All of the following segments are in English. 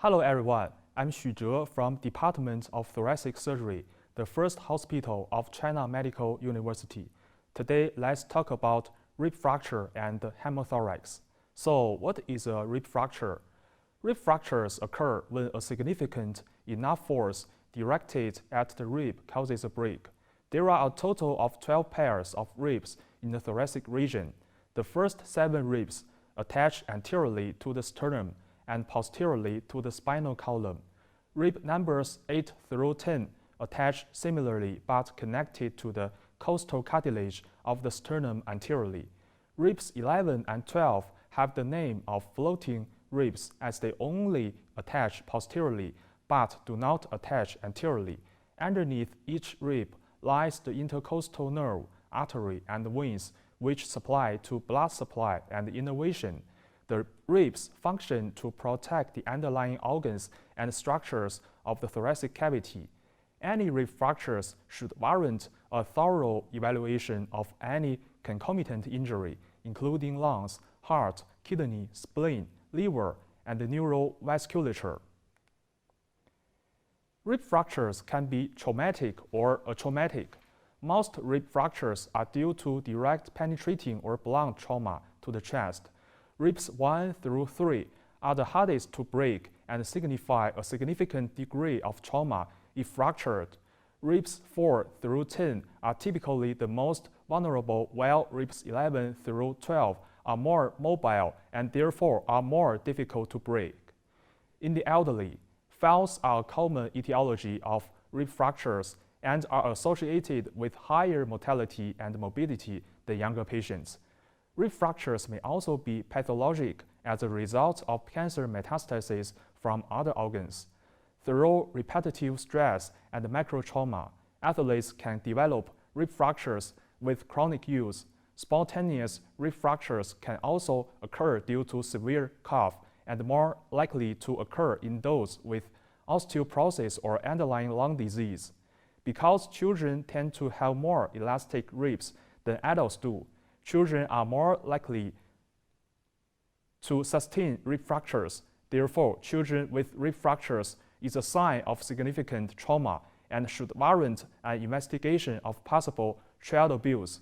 Hello everyone, I'm Xu Zhe from Department of Thoracic Surgery, the first hospital of China Medical University. Today, let's talk about rib fracture and hemothorax. So, what is a rib fracture? Rib fractures occur when a significant enough force directed at the rib causes a break. There are a total of 12 pairs of ribs in the thoracic region. The first 7 ribs attach anteriorly to the sternum and posteriorly to the spinal column. Rib numbers 8 through 10 attach similarly but connected to the costal cartilage of the sternum anteriorly. Ribs 11 and 12 have the name of floating ribs as they only attach posteriorly but do not attach anteriorly. Underneath each rib lies the intercostal nerve, artery, and veins which supply to blood supply and innervation. The ribs function to protect the underlying organs and structures of the thoracic cavity. Any rib fractures should warrant a thorough evaluation of any concomitant injury, including lungs, heart, kidney, spleen, liver, and neurovasculature. Rib fractures can be traumatic or atraumatic. Most rib fractures are due to direct penetrating or blunt trauma to the chest. Ribs 1 through 3 are the hardest to break and signify a significant degree of trauma if fractured. Ribs 4 through 10 are typically the most vulnerable, while ribs 11 through 12 are more mobile and therefore are more difficult to break. In the elderly, falls are a common etiology of rib fractures and are associated with higher mortality and morbidity than younger patients. Rib fractures may also be pathologic as a result of cancer metastasis from other organs. Through repetitive stress and microtrauma, athletes can develop rib fractures with chronic use. Spontaneous rib fractures can also occur due to severe cough and more likely to occur in those with osteoporosis or underlying lung disease. Because children tend to have more elastic ribs than adults do, children are more likely to sustain rib fractures. Therefore, children with rib fractures is a sign of significant trauma and should warrant an investigation of possible child abuse.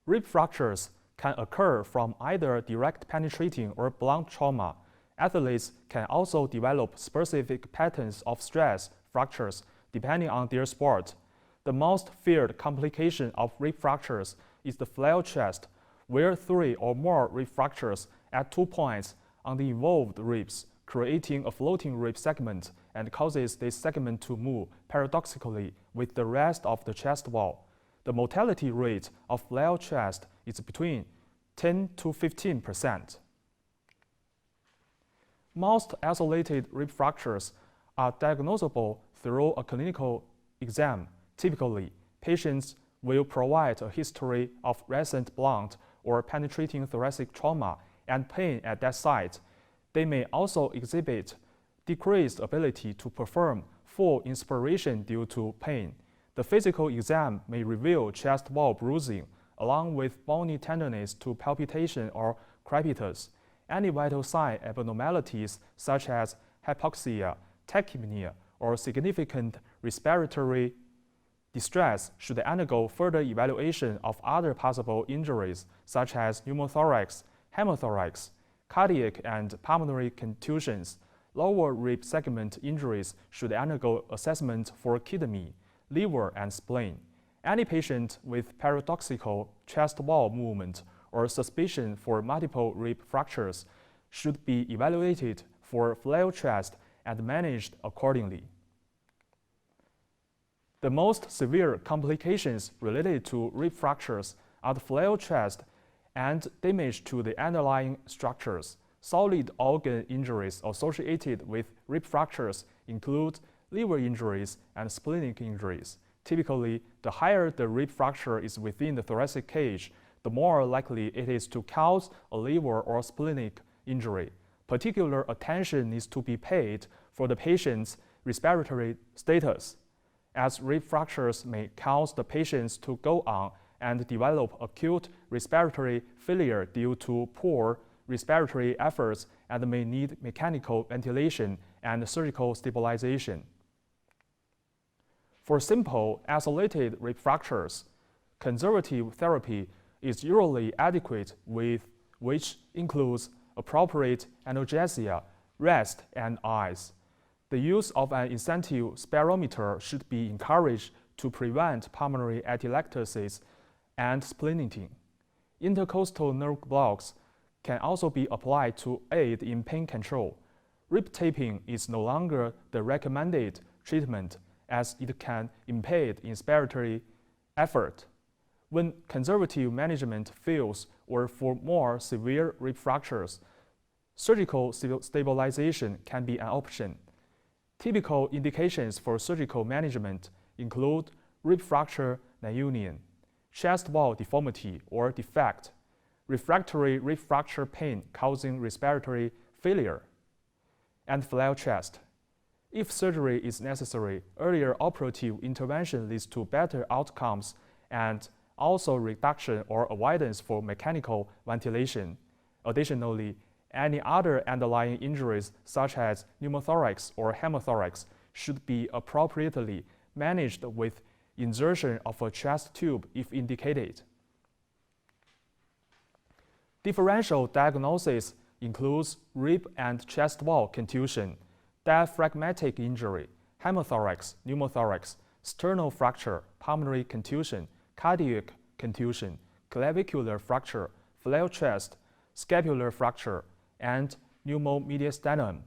Rib fractures can occur from either direct penetrating or blunt trauma. Athletes can also develop specific patterns of stress fractures depending on their sport. The most feared complication of rib fractures is the flail chest, where 3 or more rib fractures at 2 points on the involved ribs, creating a floating rib segment and causes this segment to move paradoxically with the rest of the chest wall. The mortality rate of flail chest is between 10 to 15%. Most isolated rib fractures are diagnosable through a clinical exam. Typically, patients will provide a history of recent blunt or penetrating thoracic trauma and pain at that site. They may also exhibit decreased ability to perform full inspiration due to pain. The physical exam may reveal chest wall bruising, along with bony tenderness to palpitation or crepitus. Any vital sign abnormalities such as hypoxia, tachypnea, or significant respiratory distress should undergo further evaluation of other possible injuries such as pneumothorax, hemothorax, cardiac and pulmonary contusions. Lower rib segment injuries should undergo assessment for kidney, liver, and spleen. Any patient with paradoxical chest wall movement or suspicion for multiple rib fractures should be evaluated for flail chest and managed accordingly. The most severe complications related to rib fractures are the flail chest and damage to the underlying structures. Solid organ injuries associated with rib fractures include liver injuries and splenic injuries. Typically, the higher the rib fracture is within the thoracic cage, the more likely it is to cause a liver or splenic injury. Particular attention needs to be paid for the patient's respiratory status, as rib fractures may cause the patients to go on and develop acute respiratory failure due to poor respiratory efforts and may need mechanical ventilation and surgical stabilization. For simple, isolated rib fractures, conservative therapy is usually adequate, which includes appropriate analgesia, rest, and ice. The use of an incentive spirometer should be encouraged to prevent pulmonary atelectasis and spleniting. Intercostal nerve blocks can also be applied to aid in pain control. Rib taping is no longer the recommended treatment as it can impede inspiratory effort. When conservative management fails or for more severe rib fractures, surgical stabilization can be an option. Typical indications for surgical management include rib fracture non-union, chest wall deformity or defect, refractory rib fracture pain causing respiratory failure, and flail chest. If surgery is necessary, earlier operative intervention leads to better outcomes and also reduction or avoidance for mechanical ventilation. Additionally, any other underlying injuries such as pneumothorax or hemothorax should be appropriately managed with insertion of a chest tube if indicated. Differential diagnosis includes rib and chest wall contusion, diaphragmatic injury, hemothorax, pneumothorax, sternal fracture, pulmonary contusion, cardiac contusion, clavicular fracture, flail chest, scapular fracture, and pneumomediastinum.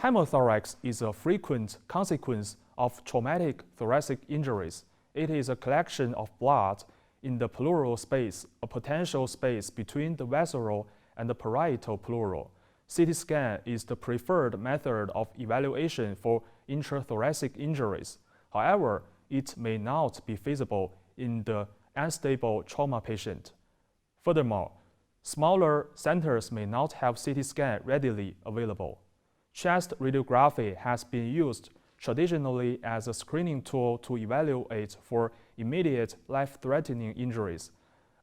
Hemothorax is a frequent consequence of traumatic thoracic injuries. It is a collection of blood in the pleural space, a potential space between the visceral and the parietal pleural. CT scan is the preferred method of evaluation for intrathoracic injuries. However, it may not be feasible in the unstable trauma patient. Furthermore, smaller centers may not have CT scan readily available. Chest radiography has been used traditionally as a screening tool to evaluate for immediate life-threatening injuries.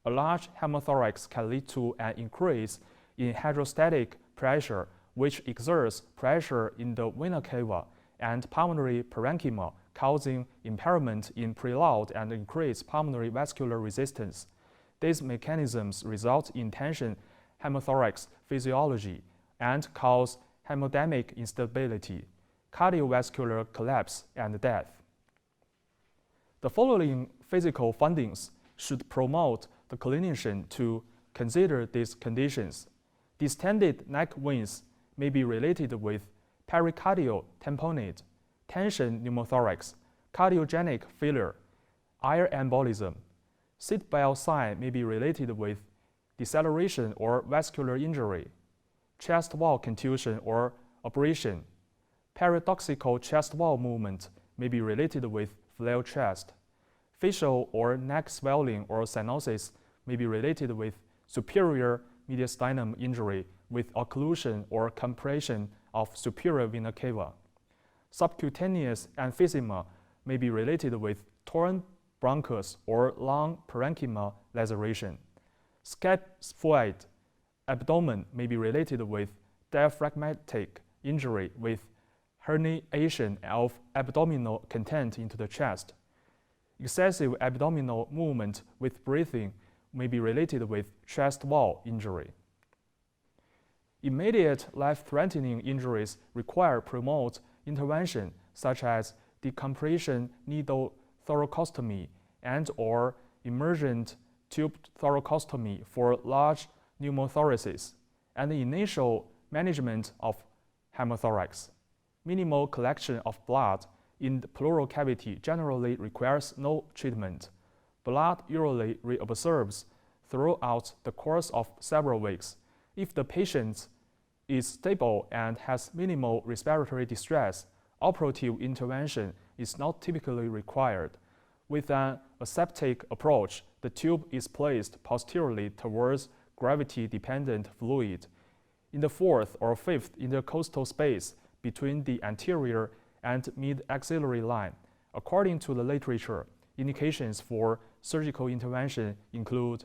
A large hemothorax can lead to an increase in hydrostatic pressure, which exerts pressure in the vena cava and pulmonary parenchyma, causing impairment in preload and increased pulmonary vascular resistance. These mechanisms result in tension hemothorax physiology and cause hemodynamic instability, cardiovascular collapse, and death. The following physical findings should promote the clinician to consider these conditions. Distended neck veins may be related with pericardial tamponade, tension pneumothorax, cardiogenic failure, air embolism. Seat belt sign may be related with deceleration or vascular injury, chest wall contusion or abrasion. Paradoxical chest wall movement may be related with flail chest. Facial or neck swelling or cyanosis may be related with superior mediastinum injury with occlusion or compression of superior vena cava. Subcutaneous emphysema may be related with torn bronchus or lung parenchyma laceration. Scaphoid abdomen may be related with diaphragmatic injury with herniation of abdominal content into the chest. Excessive abdominal movement with breathing may be related with chest wall injury. Immediate life-threatening injuries require prompt intervention such as decompression needle thoracostomy and/or emergent tube thoracostomy for large pneumothoraces, and the initial management of hemothorax. Minimal collection of blood in the pleural cavity generally requires no treatment. Blood usually reabsorbs throughout the course of several weeks. If the patient is stable and has minimal respiratory distress, operative intervention is not typically required. With an aseptic approach, the tube is placed posteriorly towards gravity-dependent fluid in the fourth or fifth intercostal space between the anterior and mid-axillary line. According to the literature, indications for surgical intervention include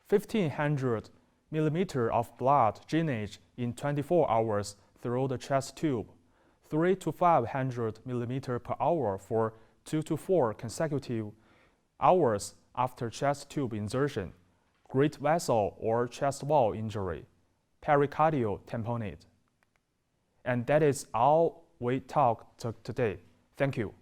1,500 millimeter of blood drainage in 24 hours through the chest tube, 3 to 500 millimeter per hour for 2 to 4 consecutive hours after chest tube insertion, great vessel or chest wall injury, pericardial tamponade. And that is all we talked today. Thank you.